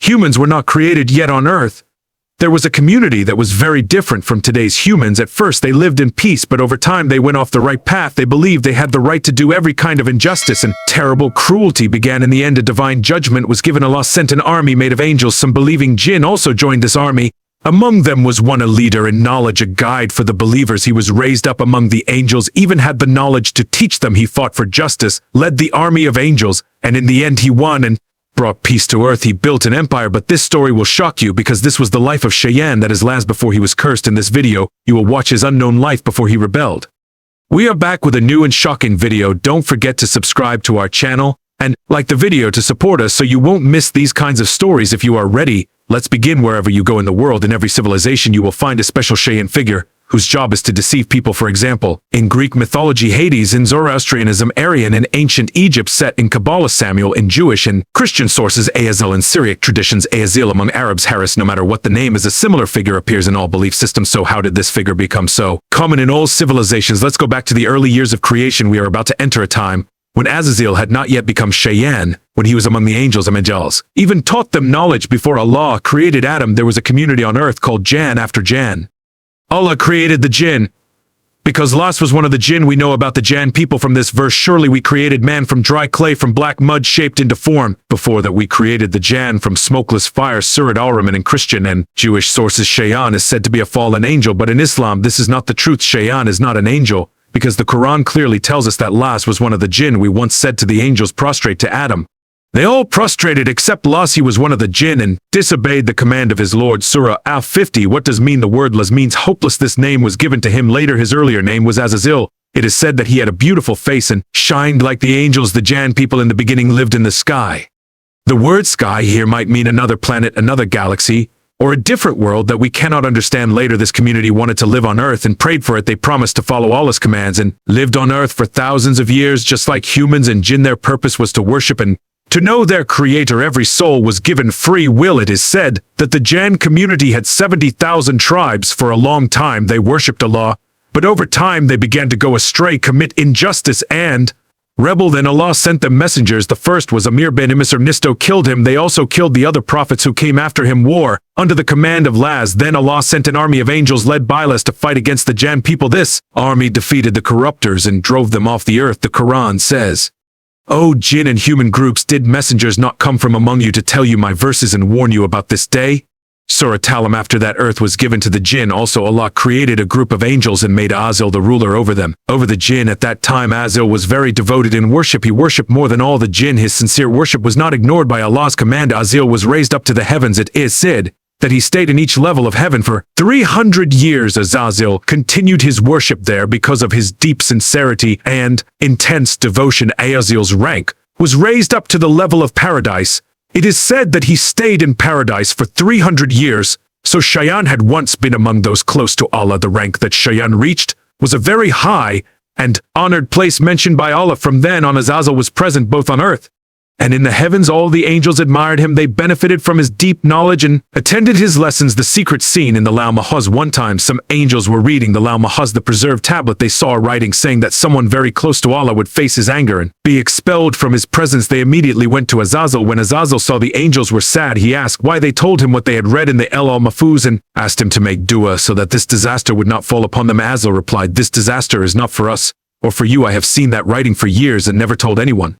Humans were not created yet on earth. There was a community that was very different from today's humans. At first they lived in peace, but over time they went off the right path. They believed they had the right to do every kind of injustice, and terrible cruelty began. In the end, a divine judgment was given. Allah sent an army made of angels. Some believing jinn also joined this army. Among them was one a leader in knowledge, a guide for the believers. He was raised up among the angels, even had the knowledge to teach them. He fought for justice, led the army of angels, and in the end he won and brought peace to earth. He built an empire. But this story will shock you, because this was the life of Shaytan, that is Laz, before he was cursed. In this video, you will watch his unknown life before he rebelled. We are back with a new and shocking video. Don't forget to subscribe to our channel and like the video to support us so you won't miss these kinds of stories. If you are ready, let's begin. Wherever you go in the world, in every civilization, you will find a special Shaytan figure whose job is to deceive people. For example, in Greek mythology, Hades; in Zoroastrianism, Aryan; in ancient Egypt, Set; in Kabbalah, Samuel; in Jewish and Christian sources, Azazel; in Syriac traditions, Azazel; among Arabs, Haris. No matter what the name is, a similar figure appears in all belief systems. So how did this figure become so common in all civilizations? Let's go back to the early years of creation. We are about to enter a time when Azazel had not yet become Shaytan, when he was among the angels. Angels even taught them knowledge. Before Allah created Adam, there was a community on earth called Jan. After Jan, Allah created the jinn. Because Las was one of the jinn, we know about the Jan people from this verse. Surely we created man from dry clay, from black mud shaped into form. Before that we created the Jan from smokeless fire. Surat al-Rahman. In Christian and Jewish sources, Shaytan is said to be a fallen angel, but in Islam this is not the truth. Shaytan is not an angel, because the Quran clearly tells us that Las was one of the jinn. We once said to the angels, prostrate to Adam. They all prostrated except Las. He was one of the jinn and disobeyed the command of his Lord. Surah Al-50. What does mean? The word Las means hopeless. This name was given to him later. His earlier name was Azazel. It is said that he had a beautiful face and shined like the angels. The Jan people in the beginning lived in the sky. The word sky here might mean another planet, another galaxy, or a different world that we cannot understand. Later this community wanted to live on earth and prayed for it. They promised to follow Allah's commands and lived on earth for thousands of years, just like humans and jinn. Their purpose was to worship and to know their creator. Every soul was given free will. It is said that the Jan community had 70,000 tribes. For a long time they worshipped Allah, but over time they began to go astray, commit injustice, and rebel. Then Allah sent them messengers. The first was Amir ben Imisr. Nisto killed him. They also killed the other prophets who came after him. War under the command of Laz. Then Allah sent an army of angels led by Laz to fight against the Jan people. This army defeated the corruptors and drove them off the earth. The Quran says, O jinn and human groups, did messengers not come from among you to tell you my verses and warn you about this day? Surah Talam. After that earth was given to the jinn, also Allah created a group of angels and made Azazel the ruler over them, over the jinn. At that time Azazel was very devoted in worship. He worshipped more than all the jinn. His sincere worship was not ignored by Allah's command. Azazel was raised up to the heavens. It is said that he stayed in each level of heaven for 300 years. Azazel continued his worship there because of his deep sincerity and intense devotion. Azazel's rank was raised up to the level of paradise. It is said that he stayed in paradise for 300 years. So Shaytan had once been among those close to Allah. The rank that Shaytan reached was a very high and honored place mentioned by Allah. From then on, Azazel was present both on earth and in the heavens. All the angels admired him. They benefited from his deep knowledge and attended his lessons. The secret scene in the Law Mahfuz. One time some angels were reading the Law Mahfuz, the preserved tablet. They saw a writing saying that someone very close to Allah would face his anger and be expelled from his presence. They immediately went to Azazel. When Azazel saw the angels were sad, he asked why. They told him what they had read in the Law Mahfuz and asked him to make dua so that this disaster would not fall upon them. Azazel replied, this disaster is not for us or for you. I have seen that writing for years and never told anyone.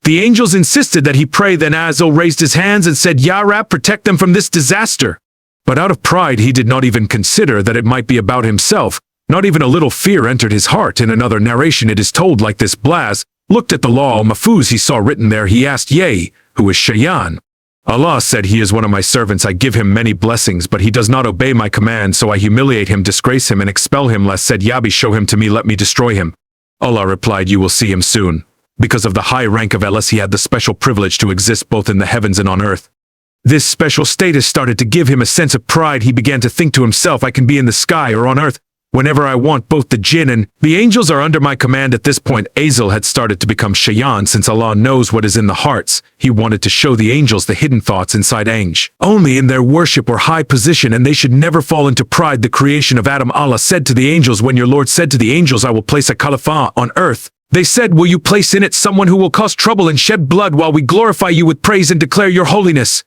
The angels insisted that he pray. Then Azazel raised his hands and said, Ya Rab, protect them from this disaster. But out of pride he did not even consider that it might be about himself. Not even a little fear entered his heart. In another narration it is told like this: Blaz looked at the Law Mahfuz he saw written there. He asked, Yea, who is Shaytan? Allah said, he is one of my servants. I give him many blessings, but he does not obey my command, so I humiliate him, disgrace him, and expel him. Lest said, Yabi, show him to me, let me destroy him. Allah replied, you will see him soon. Because of the high rank of Elis, he had the special privilege to exist both in the heavens and on earth. This special status started to give him a sense of pride. He began to think to himself, I can be in the sky or on earth whenever I want. Both the jinn and the angels are under my command. At this point, Azazel had started to become Shaytan. Since Allah knows what is in the hearts, he wanted to show the angels the hidden thoughts inside Ange, only in their worship or high position, and they should never fall into pride. The creation of Adam. Allah said to the angels, when your Lord said to the angels, I will place a Khalifa on earth, they said, will you place in it someone who will cause trouble and shed blood while we glorify you with praise and declare your holiness?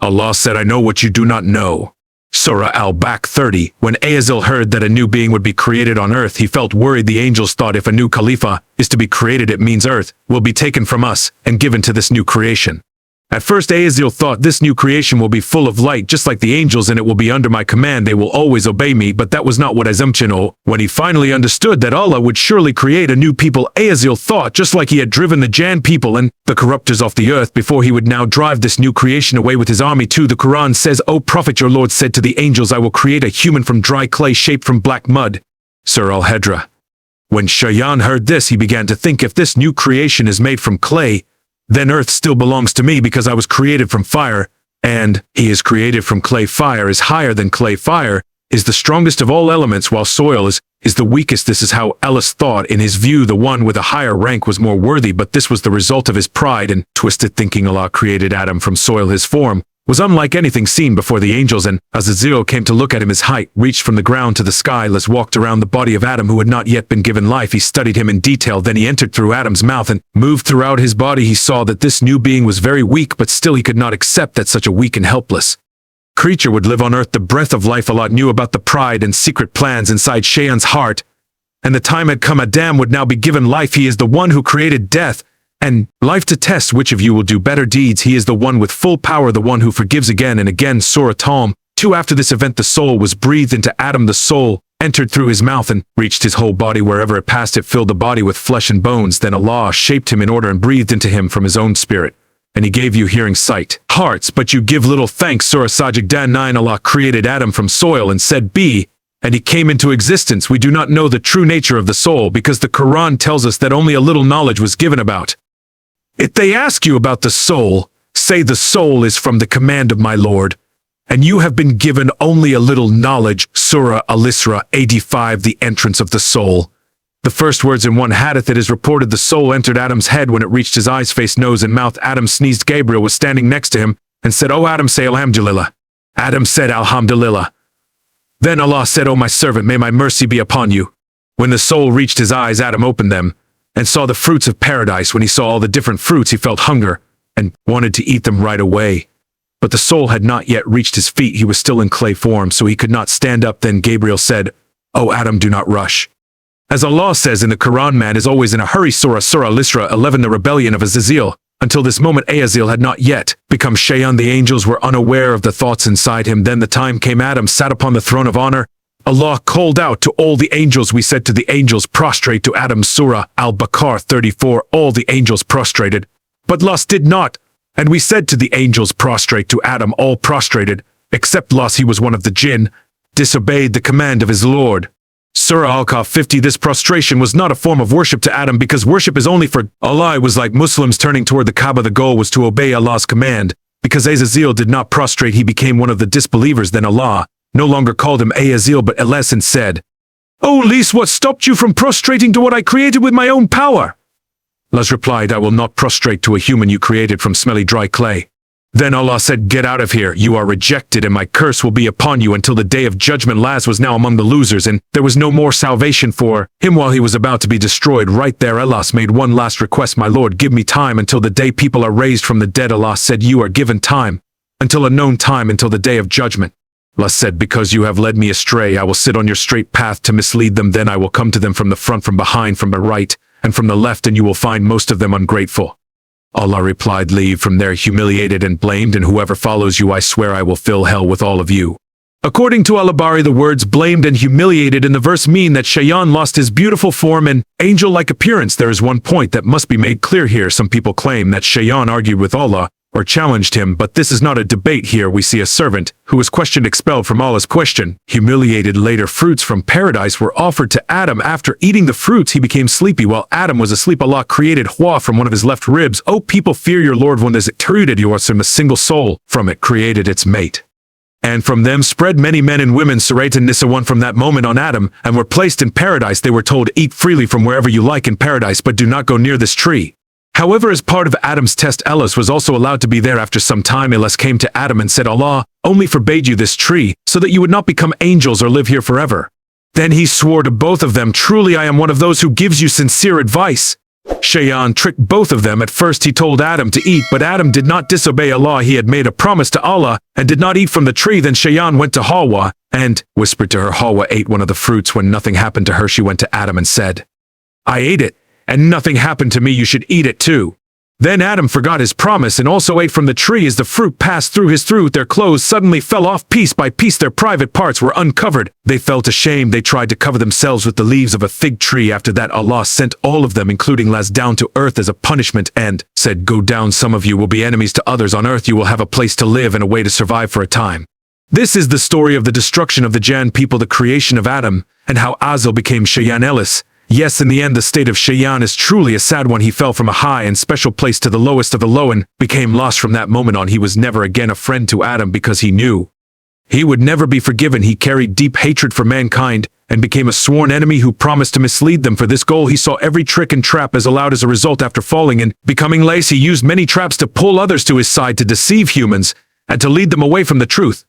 Allah said, I know what you do not know. Surah Al-Baqarah 30. When Azil heard that a new being would be created on earth, he felt worried. The angels thought if a new Khalifa is to be created, it means earth will be taken from us and given to this new creation. At first Azil thought this new creation will be full of light just like the angels and it will be under my command, they will always obey me, but that was not what Azumchino. When he finally understood that Allah would surely create a new people, Azil thought just like he had driven the Jan people and the corruptors off the earth before, he would now drive this new creation away with his army too. The Quran says, O Prophet, your Lord said to the angels, I will create a human from dry clay shaped from black mud. Surah Al-Hijr. When Shaytan heard this, he began to think, if this new creation is made from clay, then earth still belongs to me because I was created from fire, and he is created from clay. Fire is higher than clay. Fire is the strongest of all elements, while soil is the weakest. This is how Ellis thought. In his view, the one with a higher rank was more worthy, but this was the result of his pride and twisted thinking. Allah created Adam from soil. His form was unlike anything seen before the angels, and as Azil came to look at him, his height reached from the ground to the sky. Les walked around the body of Adam, who had not yet been given life. He studied him in detail. Then he entered through Adam's mouth and moved throughout his body. He saw that this new being was very weak, but still he could not accept that such a weak and helpless creature would live on earth. The breath of life. Allah knew about the pride and secret plans inside Shaytan's heart, and the time had come. Adam would now be given life. He is the one who created death and life to test which of you will do better deeds. He is the one with full power, the one who forgives again and again. Surah Tom 2. After this event, the soul was breathed into Adam. The soul entered through his mouth and reached his whole body. Wherever it passed, it filled the body with flesh and bones. Then Allah shaped him in order and breathed into him from his own spirit. And he gave you hearing, sight, hearts, but you give little thanks. Surah Sajdah 9. Allah created Adam from soil and said, be, and he came into existence. We do not know the true nature of the soul because the Quran tells us that only a little knowledge was given about. If they ask you about the soul, say the soul is from the command of my Lord, and you have been given only a little knowledge. Surah Al-Isra 85. The entrance of the soul. The first words in one hadith, it is reported the soul entered Adam's head when it reached his eyes, face, nose, and mouth. Adam sneezed. Gabriel was standing next to him and said, O Adam, say Alhamdulillah. Adam said, Alhamdulillah. Then Allah said, O my servant, may my mercy be upon you. When the soul reached his eyes, Adam opened them and saw the fruits of paradise. When he saw all the different fruits, he felt hunger and wanted to eat them right away. But the soul had not yet reached his feet. He was still in clay form, so he could not stand up. Then Gabriel said, O Adam, do not rush. As Allah says in the Quran, man is always in a hurry. Surah Al-Isra 11. The rebellion of Azil. Until this moment, Azil had not yet become Shaytan. The angels were unaware of the thoughts inside him. Then the time came. Adam sat upon the throne of honor. Allah called out to all the angels. We said to the angels, prostrate to Adam. Surah Al-Baqarah 34. All the angels prostrated, but Los did not. And we said to the angels, prostrate to Adam. All prostrated, except Los. He was one of the jinn, disobeyed the command of his Lord. Surah Al-Kahf 50. This prostration was not a form of worship to Adam because worship is only for Allah. It was like Muslims turning toward the Kaaba. The goal was to obey Allah's command. Because Azil did not prostrate, he became one of the disbelievers. Then Allah no longer called him Azil but Elis and said, O Lis, what stopped you from prostrating to what I created with my own power? Les replied, I will not prostrate to a human you created from smelly dry clay. Then Allah said, get out of here, you are rejected, and my curse will be upon you until the day of judgment. Las was now among the losers, and there was no more salvation for him while he was about to be destroyed. Right there, Allah made one last request, my Lord, give me time until the day people are raised from the dead. Allah said, you are given time, until a known time, until the day of judgment. Allah said, because you have led me astray, I will sit on your straight path to mislead them. Then I will come to them from the front, from behind, from the right, and from the left, and you will find most of them ungrateful. Allah replied, leave from there humiliated and blamed, and whoever follows you, I swear I will fill hell with all of you. According to Al-Bari, the words blamed and humiliated in the verse mean that Shaytan lost his beautiful form and angel-like appearance. There is one point that must be made clear here. Some people claim that Shaytan argued with Allah or challenged him, but this is not a debate here. We see a servant who was questioned, expelled from Allah's question, humiliated. Later, fruits from paradise were offered to Adam. After eating the fruits, he became sleepy. While Adam was asleep, Allah created Hawa from one of his left ribs. O people, fear your Lord. When there's extruded yours from a single soul, from it created its mate. And from them spread many men and women. Surat An-Nisa 1. From that moment on Adam, and were placed in paradise. They were told, eat freely from wherever you like in paradise, but do not go near this tree. However, as part of Adam's test, Elis was also allowed to be there. After some time, Elis came to Adam and said, Allah only forbade you this tree, so that you would not become angels or live here forever. Then he swore to both of them, truly I am one of those who gives you sincere advice. Shaytan tricked both of them. At first he told Adam to eat, but Adam did not disobey Allah. He had made a promise to Allah and did not eat from the tree. Then Shaytan went to Hawa and whispered to her. Hawa ate one of the fruits. When nothing happened to her, she went to Adam and said, "I ate it, and nothing happened to me. You should eat it too." Then Adam forgot his promise and also ate from the tree. As the fruit passed through his throat, their clothes suddenly fell off piece by piece. Their private parts were uncovered. They felt ashamed. They tried to cover themselves with the leaves of a fig tree. After that, Allah sent all of them, including Laz, down to earth as a punishment and said, "Go down. Some of you will be enemies to others on earth. You will have a place to live and a way to survive for a time." This is the story of the destruction of the Jann people, the creation of Adam, and how Azil became Shaytan. Yes, in the end, the state of Shaytan is truly a sad one. He fell from a high and special place to the lowest of the low and became lost. From that moment on, he was never again a friend to Adam because he knew he would never be forgiven. He carried deep hatred for mankind and became a sworn enemy who promised to mislead them. For this goal, he saw every trick and trap as allowed. As a result, after falling and becoming lazy, he used many traps to pull others to his side, to deceive humans and to lead them away from the truth.